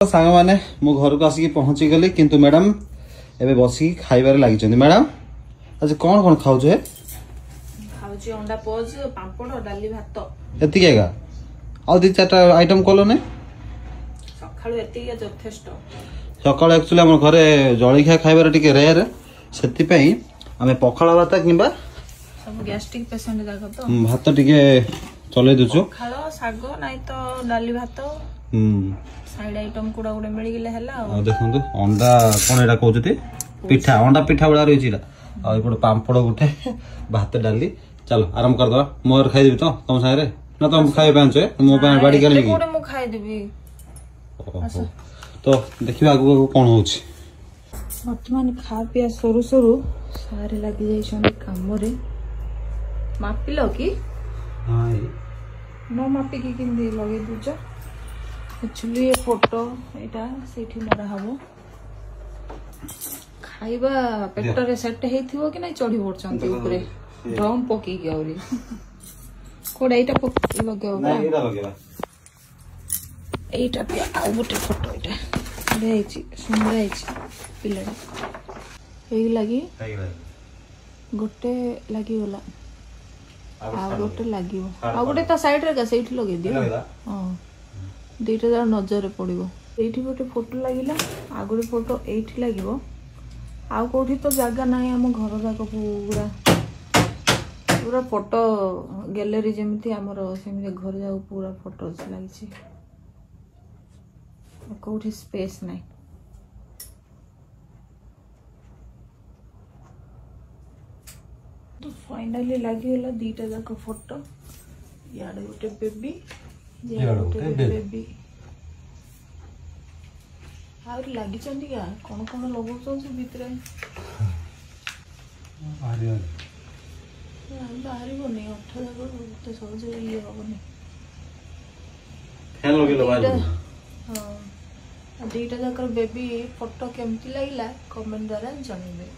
सांग माने मो घर को आसिक पहुंची गली किंतु मैडम एबे बसी खाइबार लागि छथि। मैडम आज कोन कोन खाउ छे? खाउची अंडा पोज पापड़ डाली भात एति केगा आ दि चारटा आइटम कोलो ने सखाळु एति के जथेष्ट। सकाळ एक्चुअली हमर घरे जळिखा खाइबार टिके रेयर सेति पई हमें पखाळा भात किबा सब गैस्ट्रिक पेशेंट जाक तो भात टिके चले दुछु पखाळ साग नाइ तो डाली भात साइड आइटम कुडा गुडे मिली गेले हला आ देखंतु अंडा कोन एटा कहउछथि पिठा अंडा पिठा बळा रहिছিला आ एपड पापड़ गुटे भात डाली चलो आराम कर दवा मोर खाइ दिबि तो तुम सारे ना तुम खाइ पांछे मो पा बाडी करबी की कोडे मु खाइ देबी। तो देखिबा आगु कोन होछि। वर्तमान खा पिया सरू सरू सारे लागि जाई छन काम रे मापिलो की हाय नो मापी की किंदी लगे दुजा एक्चुअली ये फोटो एटा सेठी मरा हबो खाइबा पेटरे सेट हेथिबो कि नै चढ़ी पड़चंती ऊपरे ड्रम पकी गौरी कोडा एटा पकी लगाओ ना एटा लगेबा एटा पे आ गोटे फोटो एटा देछि सुंदर हेछि पिलडा एई लागि गोटे लागि होला आ गोटे लागिवो आ गोटे ता साइड रे का सेठी लगे दियो हां दुईटा जरा नजर पड़ो ये गोटे फोटो लगिला आ गोटे फोटो एठी लगिवो आ कोठी तो जगह ना आम घर जाक पूरा पूरा फोटो गैलरी जमी आमर सेमती घर जाक पूरा फोटो लगी कोठी स्पेस ना तो फाइनली लगिगला दीटा जाक फोटो यार गोटे बेबी बेबी आउर लागि चंदी का कोन कोन लगौ छ भितरे बाहरी बने अठा जागो तो सहज ये होबनी फैन लगे लगा हां दीटा जाकर बेबी फोटो केमती लागिला कमेंट द्वारा जणाइबे।